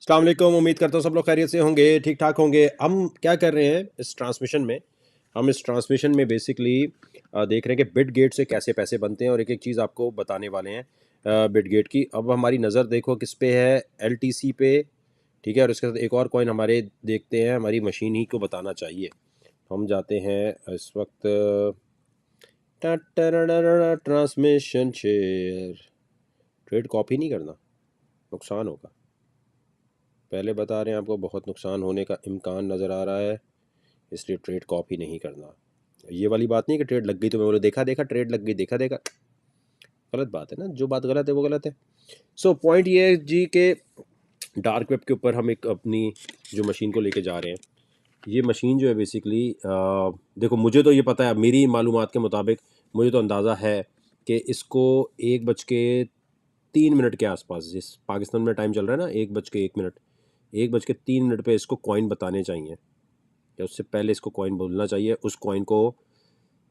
अस्सलाम वालेकुम। उम्मीद करता हूँ सब लोग खैरियत से होंगे, ठीक ठाक होंगे। हम क्या कर रहे हैं इस ट्रांसमिशन में बेसिकली देख रहे हैं कि बिट गेट से कैसे पैसे बनते हैं और एक एक चीज़ आपको बताने वाले हैं बिट गेट की। अब हमारी नज़र देखो किस पे है, LTC पे, ठीक है। और इसके साथ एक और कॉइन हमारे देखते हैं, हमारी मशीन ही को बताना चाहिए। हम जाते हैं इस वक्त ट्रांसमिशन शेयर। ट्रेड कॉपी नहीं करना, नुकसान होगा। पहले बता रहे हैं आपको बहुत नुकसान होने का इम्कान नज़र आ रहा है, इसलिए ट्रेड कॉपी नहीं करना। ये वाली बात नहीं कि ट्रेड लग गई तो मैं बोले देखा देखा ट्रेड लग गई, देखा देखा, गलत बात है ना। जो बात गलत है वो गलत है। सो पॉइंट ये है जी के डार्क वेब के ऊपर हम एक अपनी जो मशीन को लेके जा रहे हैं। ये मशीन जो है बेसिकली देखो, मुझे तो ये पता है, मेरी मालूमात के मुताबिक मुझे तो अंदाज़ा है कि इसको 1:03 के आसपास, जिस पाकिस्तान में टाइम चल रहा है ना 1:01, 1:03 पे इसको कॉइन बताने चाहिए, या उससे पहले इसको कॉइन बोलना चाहिए। उस कॉइन को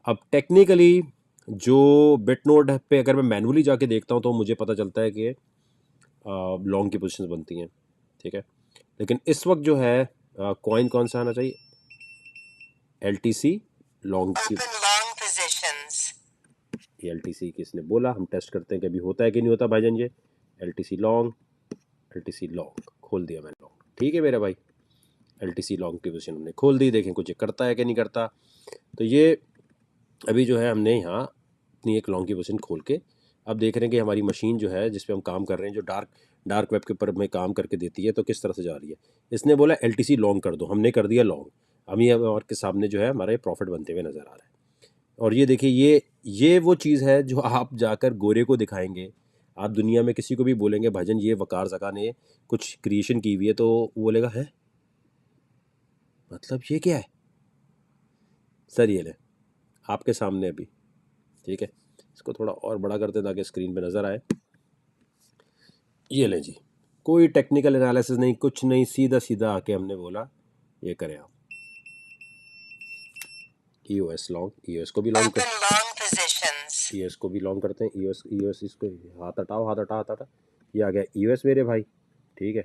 अब टेक्निकली जो बिट नोड पे अगर मैं मैनुअली जाके देखता हूँ तो मुझे पता चलता है कि लॉन्ग की पोजीशंस बनती हैं, ठीक है। लेकिन इस वक्त जो है कॉइन कौन सा आना चाहिए, LTC लॉन्ग की। ये LTC किसने बोला, हम टेस्ट करते हैं कि अभी होता है कि नहीं होता भाईजान। ये LTC लॉन्ग खोल दिया मैंने लॉन्ग, ठीक है मेरे भाई। LTC लॉन्ग की पोजीशन हमने खोल दी, देखें कुछ करता है कि नहीं करता। तो ये अभी जो है हमने यहाँ अपनी एक लॉन्ग की पोजीशन खोल के अब देख रहे हैं कि हमारी मशीन जो है जिस पे हम काम कर रहे हैं, जो डार्क वेब के ऊपर हमें काम करके देती है, तो किस तरह से जा रही है। इसने बोला LTC लॉन्ग कर दो, हमने कर दिया लॉन्ग। हम ये और के सामने जो है हमारा ये प्रॉफिट बनते हुए नज़र आ रहा है। और ये देखिए, ये वो चीज़ है जो आप जाकर गोरे को दिखाएंगे, आप दुनिया में किसी को भी बोलेंगे भाईजान ये वकार ज़का ने कुछ क्रिएशन की हुई है, तो वो बोलेगा है मतलब ये क्या है सर। ये ले आपके सामने अभी, ठीक है। इसको थोड़ा और बड़ा करते हैं ताकि स्क्रीन पे नज़र आए। ये ले जी, कोई टेक्निकल एनालिसिस नहीं, कुछ नहीं, सीधा सीधा आके हमने बोला ये करें आप। EOS लॉन्ग, EOS को भी लॉन्ग कर, EOS को भी लॉन्ग करते हैं। EOS इसको हाथ हटाओ, हाथ हटा, हाथ हटा। ये आ गया EOS मेरे भाई, ठीक है।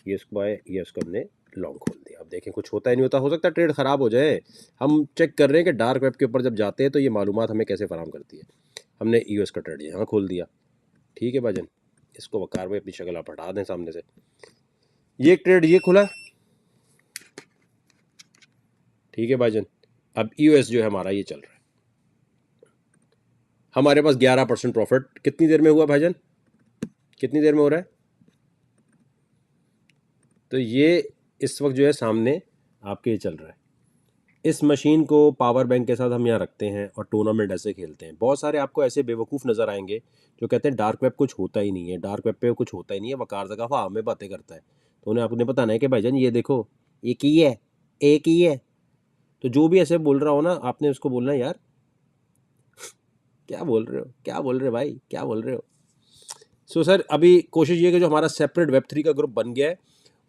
EOS को आए, EOS को हमने लॉन्ग खोल दिया। अब देखें कुछ होता है नहीं होता, हो सकता है ट्रेड ख़राब हो जाए। हम चेक कर रहे हैं कि डार्क वेब के ऊपर जब जाते हैं तो ये मालूमात हमें कैसे फराहम करती है। हमने EOS का ट्रेड यहाँ खोल दिया, ठीक है भाईजान। इसको वकार में अपनी शक्ल आप हटा दें सामने से। ये ट्रेड ये खुला, ठीक है भाईजान। अब EOS जो है हमारा ये चल रहा है, हमारे पास 11% प्रॉफिट कितनी देर में हुआ भाईजान, कितनी देर में हो रहा है। तो ये इस वक्त जो है सामने आपके ये चल रहा है। इस मशीन को पावर बैंक के साथ हम यहाँ रखते हैं और टूर्नामेंट ऐसे खेलते हैं। बहुत सारे आपको ऐसे बेवकूफ़ नज़र आएंगे जो कहते हैं डार्क वेब कुछ होता ही नहीं है, डार्क वेब पे कुछ होता ही नहीं है, वकार ज़का हमें बातें करता है। तो उन्हें आपने बताना है कि भाईजान ये देखो, एक ही है, एक ही है। तो जो भी ऐसे बोल रहा हो ना, आपने उसको बोलना है यार क्या बोल रहे हो, क्या बोल रहे हो भाई, क्या बोल रहे हो। सो सर अभी कोशिश ये कि जो हमारा सेपरेट Web3 का ग्रुप बन गया है,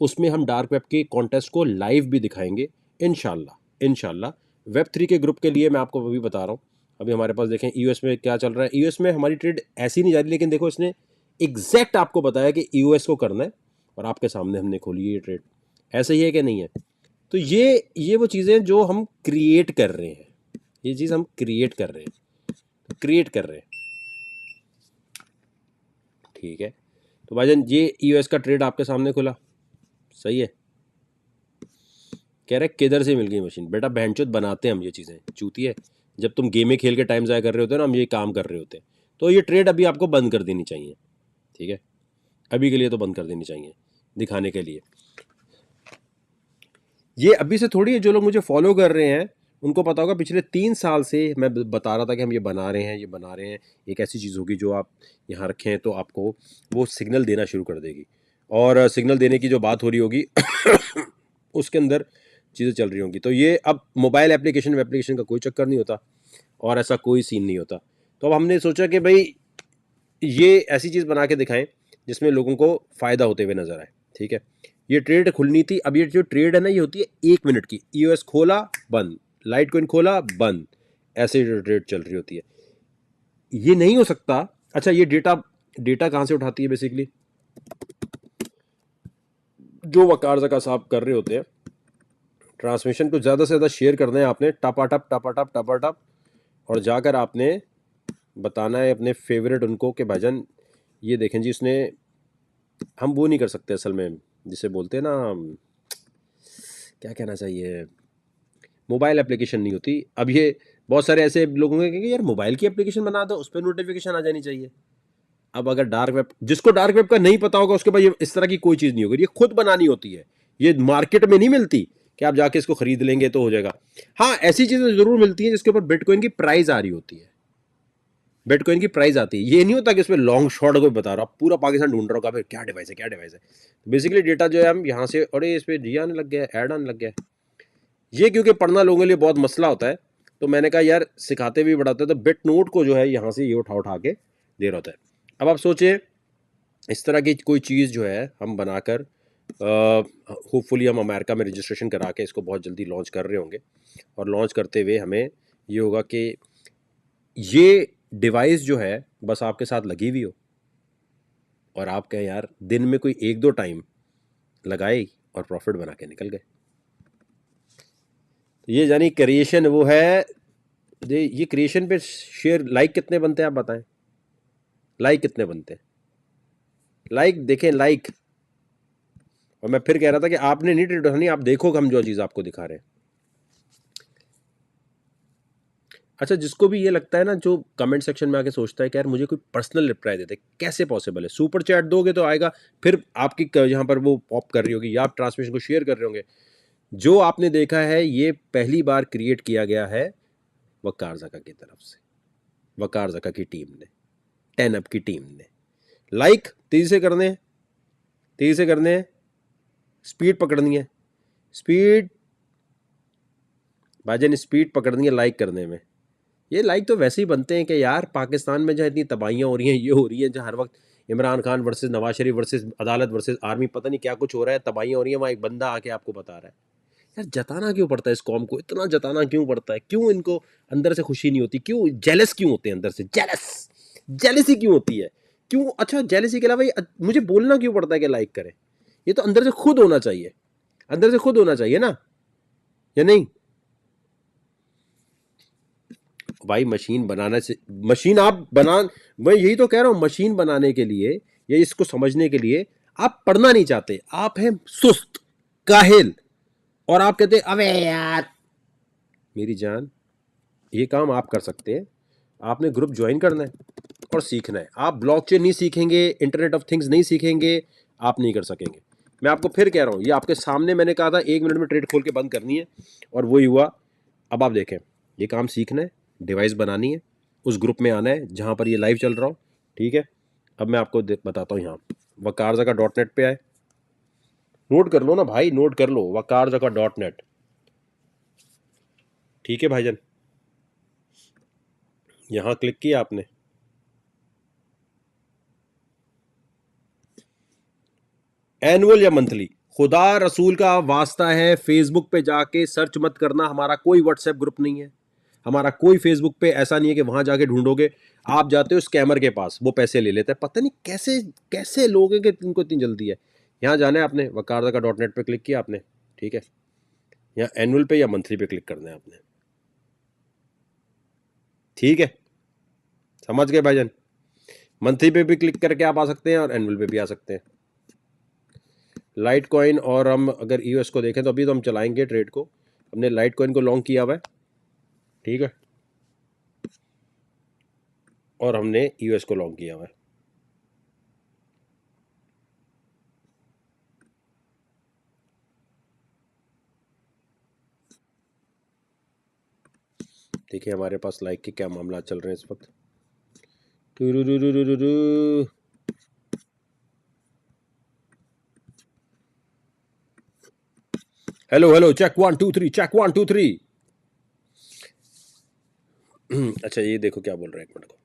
उसमें हम डार्क वेब के कॉन्टेस्ट को लाइव भी दिखाएंगे इंशाल्लाह। Web3 के ग्रुप के लिए मैं आपको अभी बता रहा हूँ। अभी हमारे पास देखें EOS में क्या चल रहा है। EOS में हमारी ट्रेड ऐसी नहीं जा रही, लेकिन देखो इसने एग्जैक्ट आपको बताया कि EOS को करना है और आपके सामने हमने खोली है ये ट्रेड। ऐसा ही है कि नहीं है। तो ये वो चीज़ें जो हम क्रिएट कर रहे हैं, ये चीज़ हम क्रिएट कर रहे हैं, ठीक है। तो भाईजान ये EOS का ट्रेड आपके सामने खुला, सही है। कह रहे किधर से मिल गई मशीन, बेटा बहनचोद बनाते हैं हम ये चीज़ें, चूती है। जब तुम गेमें खेल के टाइम ज़ाया कर रहे होते हो ना, हम ये काम कर रहे होते हैं। तो ये ट्रेड अभी आपको बंद कर देनी चाहिए, ठीक है। अभी के लिए तो बंद कर देनी चाहिए, दिखाने के लिए। ये अभी से थोड़ी है, जो लोग मुझे फॉलो कर रहे हैं उनको पता होगा पिछले 3 साल से मैं बता रहा था कि हम ये बना रहे हैं। एक ऐसी चीज़ होगी जो आप यहाँ रखें तो आपको वो सिग्नल देना शुरू कर देगी। और सिग्नल देने की जो बात हो रही होगी उसके अंदर चीज़ें चल रही होंगी। तो ये अब मोबाइल एप्लीकेशन का कोई चक्कर नहीं होता और ऐसा कोई सीन नहीं होता। तो अब हमने सोचा कि भाई ये ऐसी चीज़ बना के दिखाएं जिसमें लोगों को फ़ायदा होते हुए नज़र आए, ठीक है। ये ट्रेड खुलनी थी। अब ये जो ट्रेड है ना, ये होती है 1 मिनट की। EOS खोला बंद, लाइट कोइन खोला बंद, ऐसे जो ट्रेड चल रही होती है। ये नहीं हो सकता। अच्छा, ये डेटा कहाँ से उठाती है बेसिकली, जो वकार जका साहब कर रहे होते हैं, ट्रांसमिशन को ज़्यादा से ज़्यादा शेयर करना है आपने, टपाटप टपाटप टपाटप, और जाकर आपने बताना है अपने फेवरेट उनको कि भाईजान ये देखें जी उसने, हम वो नहीं कर सकते असल में, जिसे बोलते हैं ना, क्या कहना चाहिए, मोबाइल एप्लीकेशन नहीं होती। अब ये बहुत सारे ऐसे लोग होंगे कि यार मोबाइल की एप्लीकेशन बना दो, उस पर नोटिफिकेशन आ जानी चाहिए। अब अगर डार्क वेब, जिसको डार्क वेब का नहीं पता होगा उसके पास ये इस तरह की कोई चीज़ नहीं होगी, ये खुद बनानी होती है, ये मार्केट में नहीं मिलती कि आप जाके इसको खरीद लेंगे तो हो जाएगा। हाँ, ऐसी चीज़ें ज़रूर मिलती हैं जिसके ऊपर बिटकॉइन की प्राइस आ रही होती है, बिटकॉइन की प्राइस आती है। ये नहीं होता कि इसमें लॉन्ग शॉर्ट कोई बता रहा, पूरा पाकिस्तान ढूंढ रहा होगा क्या डिवाइस है क्या डिवाइस है। बेसिकली डेटा जो है हम यहाँ से, अरे इस पर जी आने लग गया, ऐड आने लग गया। ये क्योंकि पढ़ना लोगों के लिए बहुत मसला होता है, तो मैंने कहा यार सिखाते भी बढ़ाते हैं, तो बिट नोट को जो है यहाँ से ये उठा उठा के दे रहा होता है। अब आप सोचिए इस तरह की कोई चीज़ जो है हम बनाकर, होपफुली हम अमेरिका में रजिस्ट्रेशन करा के इसको बहुत जल्दी लॉन्च कर रहे होंगे, और लॉन्च करते हुए हमें ये होगा कि ये डिवाइस जो है बस आपके साथ लगी हुई हो, और आप कहें यार दिन में कोई 1-2 टाइम लगाए और प्रॉफिट बना के निकल गए। ये यानी क्रिएशन वो है, ये क्रिएशन पे शेयर लाइक कितने बनते हैं आप बताएं, लाइक कितने बनते हैं, लाइक देखें लाइक। और मैं फिर कह रहा था कि आपने नहीं ट्रेड नहीं, आप देखो हम जो चीज़ आपको दिखा रहे हैं। अच्छा, जिसको भी ये लगता है ना, जो कमेंट सेक्शन में आके सोचता है कि यार मुझे कोई पर्सनल रिप्लाई देते, कैसे पॉसिबल है, सुपर चैट दोगे तो आएगा, फिर आपकी यहाँ पर वो पॉप कर रही होगी या आप ट्रांसमिशन को शेयर कर रहे होंगे। जो आपने देखा है ये पहली बार क्रिएट किया गया है वकार जका की तरफ से, वकार जका की टीम ने, 10 अप की टीम ने। लाइक तेजी से करने हैं, तेजी से करने हैं, स्पीड पकड़नी है, स्पीड भाईजान, स्पीड पकड़नी है लाइक करने में। ये लाइक तो वैसे ही बनते हैं कि यार पाकिस्तान में जहाँ इतनी तबाहियाँ हो रही हैं, ये हो रही हैं, जहाँ हर वक्त इमरान खान वर्सेस नवाज शरीफ वर्सेस अदालत वर्सेस आर्मी, पता नहीं क्या कुछ हो रहा है, तबाहियाँ हो रही हैं, वहाँ एक बंदा आके आपको बता रहा है। यार जताना क्यों पड़ता है इस कौम को, इतना जताना क्यों पड़ता है, क्यों इनको अंदर से खुशी नहीं होती, क्यों जेलस क्यों होते हैं अंदर से, जेलस, जेलसी क्यों होती है, क्यों। अच्छा, जेलसी के अलावा मुझे बोलना क्यों पड़ता है कि लाइक करें, ये तो अंदर से खुद होना चाहिए, अंदर से खुद होना चाहिए ना, या नहीं भाई। मशीन बनाने से, मशीन आप बना, मैं यही तो कह रहा हूं, मशीन बनाने के लिए या इसको समझने के लिए आप पढ़ना नहीं चाहते, आप हैं सुस्त, काहिल, और आप कहते अबे यार। मेरी जान, ये काम आप कर सकते हैं, आपने ग्रुप ज्वाइन करना है और सीखना है। आप ब्लॉकचेन नहीं सीखेंगे, इंटरनेट ऑफ थिंग्स नहीं सीखेंगे, आप नहीं कर सकेंगे। मैं आपको फिर कह रहा हूं, ये आपके सामने मैंने कहा था 1 मिनट में ट्रेड खोल के बंद करनी है, और वही हुआ। अब आप देखें, ये काम सीखना है, डिवाइस बनानी है, उस ग्रुप में आना है जहां पर ये लाइव चल रहा हो, ठीक है। अब मैं आपको बताता हूँ, यहाँ वकार जका .net पे आए, नोट कर लो ना भाई, नोट कर लो, वकार जका .net, ठीक है भाईजान। यहाँ क्लिक किया आपने, एनुअल या मंथली, खुदा रसूल का वास्ता है फेसबुक पे जाके सर्च मत करना, हमारा कोई व्हाट्सएप ग्रुप नहीं है, हमारा कोई फेसबुक पे ऐसा नहीं है कि वहां जाके ढूंढोगे। आप जाते हो स्कैमर के पास, वो पैसे ले लेते हैं, पता नहीं कैसे कैसे लोग हैं कि इनको इतनी जल्दी है। यहाँ जाना है आपने, वकारदा का .net पे क्लिक किया आपने, ठीक है। यहाँ एनुअल पे या मंथली पे क्लिक करना है आपने, ठीक है, समझ गए भाईजान। मंथली पे भी क्लिक करके आप आ सकते हैं और एनुअल पे भी आ सकते हैं। लाइट कॉइन, और हम अगर यूएस को देखें तो अभी तो हम चलाएंगे ट्रेड को, हमने लाइट कॉइन को लॉन्ग किया हुआ है, ठीक है, और हमने यूएस को लॉन्ग किया हुआ है। देखिए हमारे पास लाइक के क्या मामला चल रहे हैं इस वक्त। Hello hello, check 1 2 3, check 1 2 3। अच्छा ये देखो क्या बोल रहा है, एक मिनट को।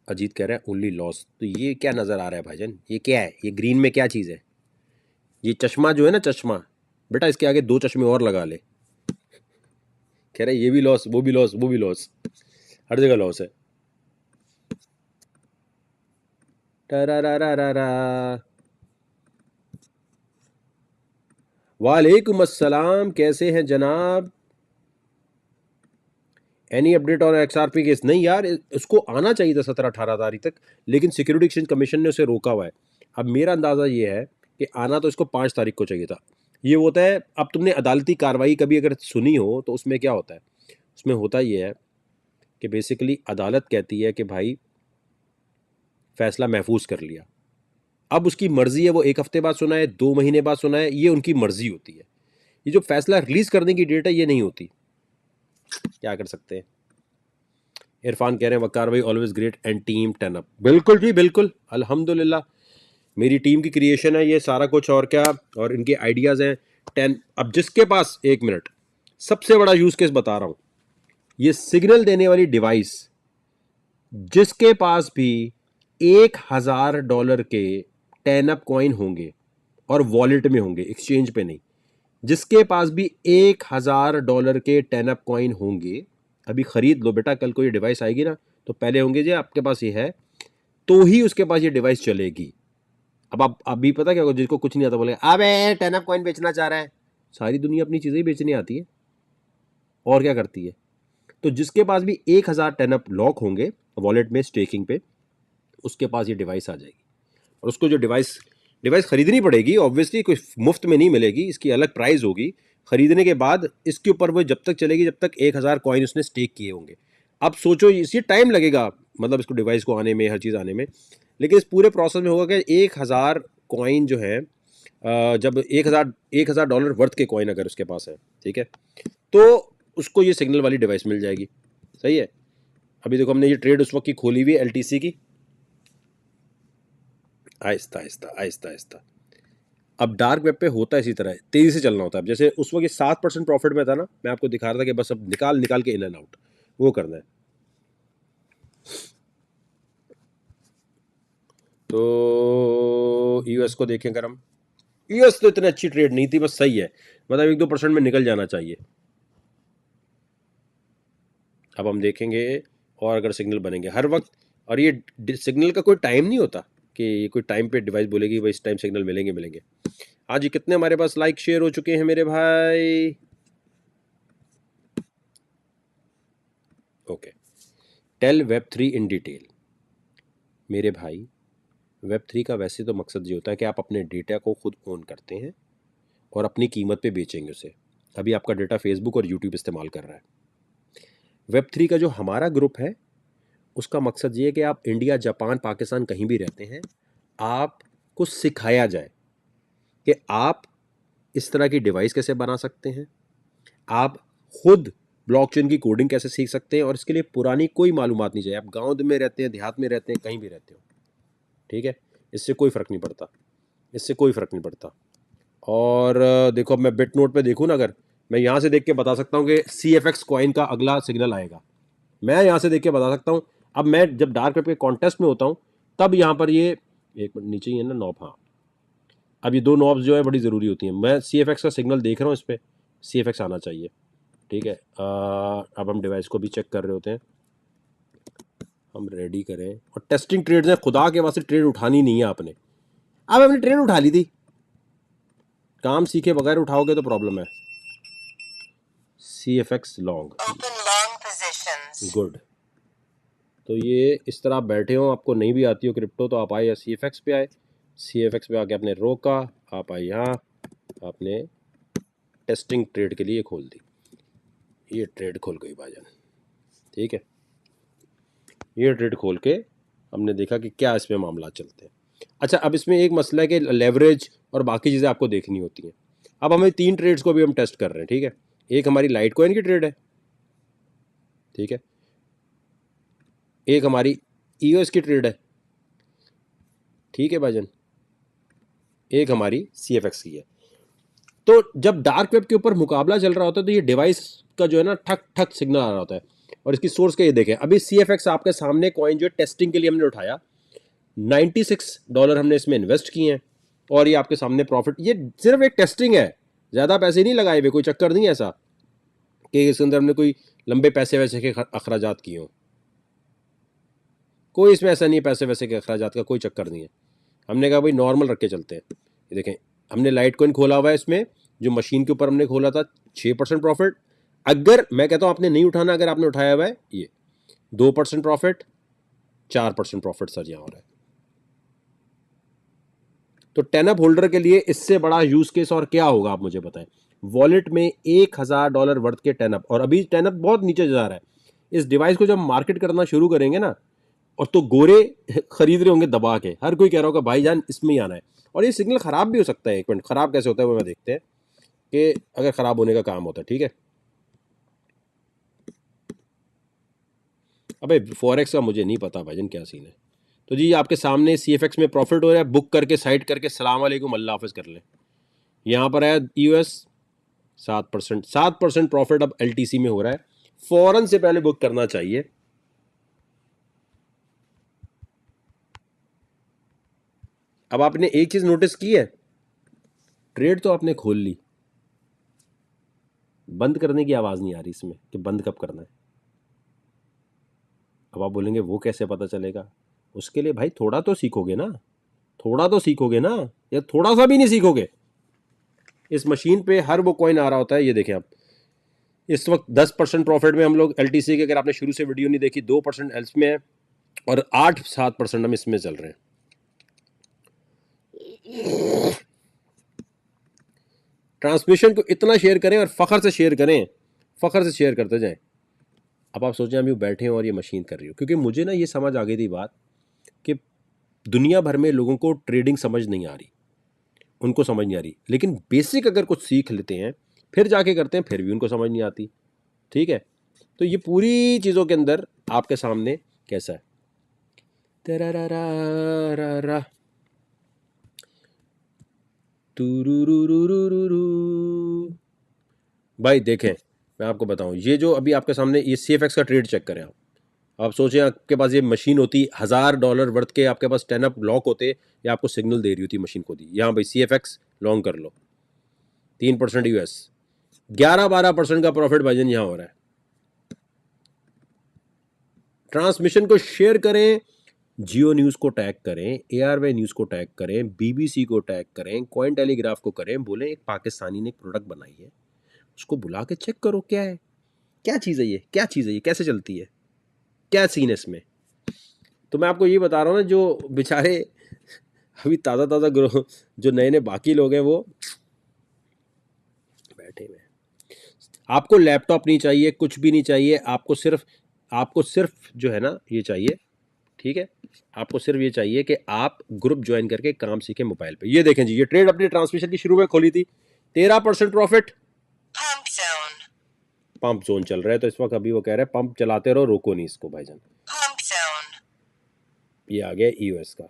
अजीत कह रहा है ओनली लॉस, तो ये क्या नजर आ रहा है भाईजान, ये क्या है, ये ग्रीन में क्या चीज है, ये चश्मा जो है ना, चश्मा बेटा, इसके आगे 2 चश्मे और लगा ले। कह रहा है ये भी लॉस, वो भी लॉस, वो भी लॉस, हर जगह लॉस है। टरारारारा। वालेकुम अस्सलाम, कैसे हैं जनाब? Any update on XRP case? नहीं यार, उसको आना चाहिए था 17-18 तारीख तक, लेकिन सिक्योरिटी एक्सचेंज कमीशन ने उसे रोका हुआ है। अब मेरा अंदाज़ा ये है कि आना तो इसको 5 तारीख को चाहिए था। ये होता है, अब तुमने अदालती कार्रवाई कभी अगर सुनी हो तो उसमें क्या होता है, उसमें होता ये है कि बेसिकली अदालत कहती है कि भाई फैसला महफूज कर लिया। अब उसकी मर्जी है, वो 1 हफ्ते बाद सुनाए, 2 महीने बाद सुनाए, ये उनकी मर्जी होती है। ये जो फैसला रिलीज करने की डेट है ये नहीं होती, क्या कर सकते हैं। इरफान कह रहे हैं वकार भाई always great and team 10 up. बिल्कुल जी बिल्कुल, अल्हम्दुलिल्लाह मेरी टीम की क्रिएशन है ये सारा कुछ, और क्या, और इनके आइडियाज़ हैं 10। अब जिसके पास, एक मिनट, सबसे बड़ा यूज केस बता रहा हूं, ये सिग्नल देने वाली डिवाइस, जिसके पास भी $1000 के 10 अप कॉइन होंगे और वॉलेट में होंगे, एक्सचेंज पे नहीं, जिसके पास भी $1000 के 10 अप कॉइन होंगे, अभी खरीद लो बेटा, कल को ये डिवाइस आएगी ना तो पहले होंगे जो आपके पास ये है, तो ही उसके पास ये डिवाइस चलेगी। अब आप अभी पता क्या, जिसको कुछ नहीं आता बोले अबे 10 अप कॉइन बेचना चाह रहा है। सारी दुनिया अपनी चीज़ें ही बेचनी आती है, और क्या करती है। तो जिसके पास भी 1000 10 अप लॉक होंगे वॉलेट में स्टेकिंग पे, उसके पास ये डिवाइस आ जाएगी। और उसको जो डिवाइस डिवाइस खरीदनी पड़ेगी ऑब्वियसली, कोई मुफ्त में नहीं मिलेगी, इसकी अलग प्राइस होगी। खरीदने के बाद इसके ऊपर वो जब तक चलेगी जब तक 1000 कॉइन उसने स्टेक किए होंगे। अब सोचो इसी टाइम लगेगा, मतलब इसको डिवाइस को आने में, हर चीज़ आने में, लेकिन इस पूरे प्रोसेस में होगा कि 1000 कॉइन जो है, जब 1000 वर्थ के कॉइन अगर उसके पास है, ठीक है, तो उसको ये सिग्नल वाली डिवाइस मिल जाएगी। सही है। अभी देखो हमने ये ट्रेड उस वक्त की खोली हुई है LTC की, आहिस्ता आहिस्ता आहिस्ता आहिस्ता। अब डार्क वेब पे होता है इसी तरह है, तेजी से चलना होता है। जैसे उस वक्त ये 7% प्रॉफिट में था ना, मैं आपको दिखा रहा था कि बस अब निकाल निकाल के इन एंड आउट वो करना है। तो यूएस को देखें अगर हम, यूएस तो इतनी अच्छी ट्रेड नहीं थी, बस सही है, मतलब 1-2% में निकल जाना चाहिए। अब हम देखेंगे, और अगर सिग्नल बनेंगे हर वक्त, और ये सिग्नल का कोई टाइम नहीं होता कि कोई टाइम पे डिवाइस बोलेगी भाई इस टाइम सिग्नल मिलेंगे मिलेंगे। हाँ जी, कितने हमारे पास लाइक शेयर हो चुके हैं मेरे भाई? Okay, tell Web3 in detail. मेरे भाई, Web3 का वैसे तो मकसद ये होता है कि आप अपने डेटा को खुद ओन करते हैं और अपनी कीमत पे बेचेंगे उसे। अभी आपका डेटा फेसबुक और यूट्यूब इस्तेमाल कर रहा है। Web3 का जो हमारा ग्रुप है, उसका मकसद ये है कि आप इंडिया, जापान, पाकिस्तान कहीं भी रहते हैं, आपको सिखाया जाए कि आप इस तरह की डिवाइस कैसे बना सकते हैं, आप खुद ब्लॉकचेन की कोडिंग कैसे सीख सकते हैं, और इसके लिए पुरानी कोई मालूमात नहीं चाहिए। आप गांव में रहते हैं, देहात में रहते हैं, कहीं भी रहते हो, ठीक है, इससे कोई फ़र्क नहीं पड़ता, इससे कोई फ़र्क नहीं पड़ता। और देखो, अब मैं बिट नोट पे देखूँ ना, अगर मैं यहाँ से देख के बता सकता हूँ कि CFX कॉइन का अगला सिग्नल आएगा, मैं यहाँ से देख के बता सकता हूँ। अब मैं जब डार्क वेब के कॉन्टेस्ट में होता हूँ, तब यहाँ पर ये, एक मिनट नीचे ही है ना नॉब, हाँ, अब ये 2 नॉब्स जो है बड़ी ज़रूरी होती हैं। मैं CFX का सिग्नल देख रहा हूँ, इस पर CFX आना चाहिए, ठीक है। अब हम डिवाइस को भी चेक कर रहे होते हैं, हम रेडी करें, और टेस्टिंग ट्रेड है, खुदा के वास्ते ट्रेड उठानी नहीं है आपने। अब हमने ट्रेड उठा ली थी, काम सीखे बगैर उठाओगे तो प्रॉब्लम है। CFX long, good. तो ये इस तरह आप बैठे हो, आपको नहीं भी आती हो क्रिप्टो, तो आप आए CFX पे आए, CFX पे आके आपने रोका, आप आए यहाँ, आपने टेस्टिंग ट्रेड के लिए खोल दी, ये ट्रेड खोल गई भाईजान, ठीक है। ये ट्रेड खोल के हमने देखा कि क्या इसमें मामला चलते हैं। अच्छा, अब इसमें एक मसला है कि लेवरेज और बाकी चीज़ें आपको देखनी होती हैं। अब हमें 3 ट्रेड्स को भी हम टेस्ट कर रहे हैं, ठीक है। एक हमारी लाइट कॉइन की ट्रेड है, ठीक है, एक हमारी EOS की ट्रेड है, ठीक है भाईजान, एक हमारी CFX की है। तो जब डार्क वेब के ऊपर मुकाबला चल रहा होता है तो ये डिवाइस का जो है ना ठक ठक सिग्नल आ रहा होता है, और इसकी सोर्स का ये देखें, अभी CFX आपके सामने कॉइन जो है टेस्टिंग के लिए हमने उठाया, $96 हमने इसमें इन्वेस्ट किए हैं, और ये आपके सामने प्रॉफिट, ये सिर्फ एक टेस्टिंग है, ज़्यादा पैसे नहीं लगाए हुए, कोई चक्कर नहीं है ऐसा कि इसके अंदर हमने कोई लंबे पैसे वैसे के अखराजात किए हों, कोई इसमें ऐसा नहीं है, पैसे वैसे के अखराजात का कोई चक्कर नहीं है। हमने कहा भाई नॉर्मल रख के चलते हैं। ये देखें, हमने लाइट कॉइन खोला हुआ है, इसमें जो मशीन के ऊपर हमने खोला था 6% प्रॉफिट। अगर मैं कहता हूँ आपने नहीं उठाना, अगर आपने उठाया हुआ है ये 2% प्रॉफिट, 4% प्रॉफिट सर यहाँ हो रहा है। तो 10 अप होल्डर के लिए इससे बड़ा यूज केस और क्या होगा आप मुझे बताएं। वॉलेट में $1000 वर्थ के 10 अप, और अभी 10 अप बहुत नीचे जा रहा है। इस डिवाइस को जब मार्केट करना शुरू करेंगे ना, और तो गोरे खरीद रहे होंगे दबा के, हर कोई कह रहा होगा भाईजान इसमें ही आना है। और ये सिग्नल खराब भी हो सकता है। एक मिनट, खराब कैसे होता है वो मैं देखते हैं कि अगर खराब होने का काम होता है। ठीक है, अबे फॉरेक्स का मुझे नहीं पता भाईजान क्या सीन है। तो जी आपके सामने CFX में प्रॉफिट हो रहा है, बुक करके साइड करके सलाम वालेकुम अल्लाह हाफिज कर लें। यहाँ पर है US 7% प्रॉफिट अब LTC में हो रहा है, फौरन से पहले बुक करना चाहिए। अब आपने एक चीज नोटिस की है, ट्रेड तो आपने खोल ली, बंद करने की आवाज नहीं आ रही इसमें कि बंद कब करना है। अब आप बोलेंगे वो कैसे पता चलेगा, उसके लिए भाई थोड़ा तो सीखोगे ना, थोड़ा तो सीखोगे ना, या थोड़ा सा भी नहीं सीखोगे। इस मशीन पे हर वो कॉइन आ रहा होता है। ये देखें आप, इस वक्त 10% प्रॉफिट में हम लोग LTC के, अगर आपने शुरू से वीडियो नहीं देखी, 2% एल्स में है और 8-7% हम इसमें चल रहे हैं। ट्रांसमिशन को इतना शेयर करें और फखर से शेयर करें, फखर से शेयर करते जाएं। अब आप सोचें हम यूँ बैठे हैं और ये मशीन कर रही हो, क्योंकि मुझे ना ये समझ आ गई थी बात कि दुनिया भर में लोगों को ट्रेडिंग समझ नहीं आ रही, उनको समझ नहीं आ रही, लेकिन बेसिक अगर कुछ सीख लेते हैं फिर जाके करते हैं, फिर भी उनको समझ नहीं आती। ठीक है, तो ये पूरी चीज़ों के अंदर आपके सामने कैसा है। तेरा भाई देखें, मैं आपको बताऊं, ये जो अभी आपके सामने ये CFX का ट्रेड चेक करें आप सोचें आपके पास ये मशीन होती, $1000 वर्थ के आपके पास 10 अप लॉक होते, या आपको सिग्नल दे रही होती मशीन को दी, यहाँ भाई CFX लॉन्ग कर लो, 3% US, 11-12% का प्रॉफिट भाईजन यहाँ हो रहा है। ट्रांसमिशन को शेयर करें, जियो न्यूज़ को टैग करें, ARY न्यूज़ को टैग करें, BBC को टैग करें, कॉइन टेलीग्राफ को करें, बोले एक पाकिस्तानी ने एक प्रोडक्ट बनाई है, उसको बुला के चेक करो क्या है, क्या चीज़ है ये, क्या चीज़ है ये, कैसे चलती है, क्या सीन है इसमें। तो मैं आपको ये बता रहा हूँ ना, जो बेचारे अभी ताज़ा ताज़ा ग्रो, जो नए नए बाकी लोग हैं वो बैठे हुए हैं। आपको लैपटॉप नहीं चाहिए, कुछ भी नहीं चाहिए, आपको सिर्फ जो है ना ये चाहिए। ठीक है, आपको सिर्फ ये चाहिए कि आप ग्रुप ज्वाइन करके काम सीखें मोबाइल पे। ये देखें जी, ये ट्रेड अपनी ट्रांसमिशन की शुरू में खोली थी, 13% प्रॉफिट, पंप जोन चल रहा है, तो इस वक्त अभी वो कह रहे हैं पंप चलाते रहो, रोको नहीं इसको भाईजान। ये आ गया EOS का।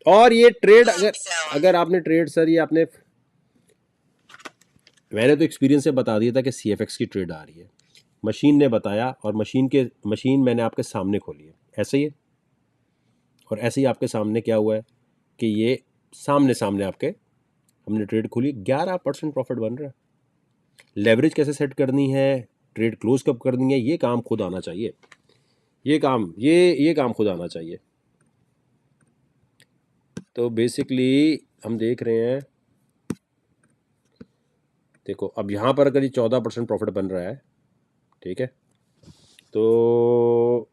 और ये ट्रेड अगर आपने ट्रेड सर, ये आपने, मैंने तो एक्सपीरियंस से बता दिया था कि CFX की ट्रेड आ रही है, मशीन ने बताया, और मशीन मैंने आपके सामने खोली है ऐसे ही, और ऐसे ही आपके सामने क्या हुआ है कि ये सामने सामने आपके हमने ट्रेड खोली, 11% प्रॉफिट बन रहा है। लेवरेज कैसे सेट करनी है, ट्रेड क्लोज कब करनी है, ये काम खुद आना चाहिए, ये काम खुद आना चाहिए। तो बेसिकली हम देख रहे हैं, देखो अब यहाँ पर करीब 14% प्रॉफिट बन रहा है। ठीक है, तो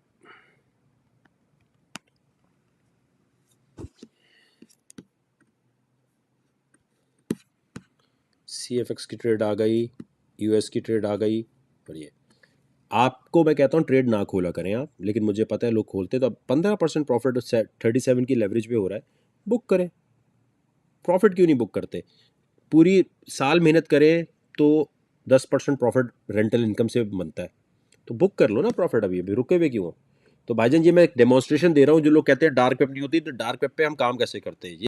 CFX की ट्रेड आ गई, US की ट्रेड आ गई, और ये आपको मैं कहता हूँ ट्रेड ना खोला करें आप, लेकिन मुझे पता है लोग खोलते, तो अब 15% प्रॉफिट 37 की लेवरेज पे हो रहा है, बुक करें। प्रॉफिट क्यों नहीं बुक करते, पूरी साल मेहनत करें तो 10% प्रॉफिट रेंटल इनकम से बनता है, तो बुक कर लो ना प्रॉफिट, अभी अभी रुके हुए क्यों हो। तो भाईजान जी मैं एक डेमोन्स्ट्रेशन दे रहा हूँ, जो लोग कहते हैं डार्क वेब नहीं होती, तो डार्क वेब पे हम काम कैसे करते हैं।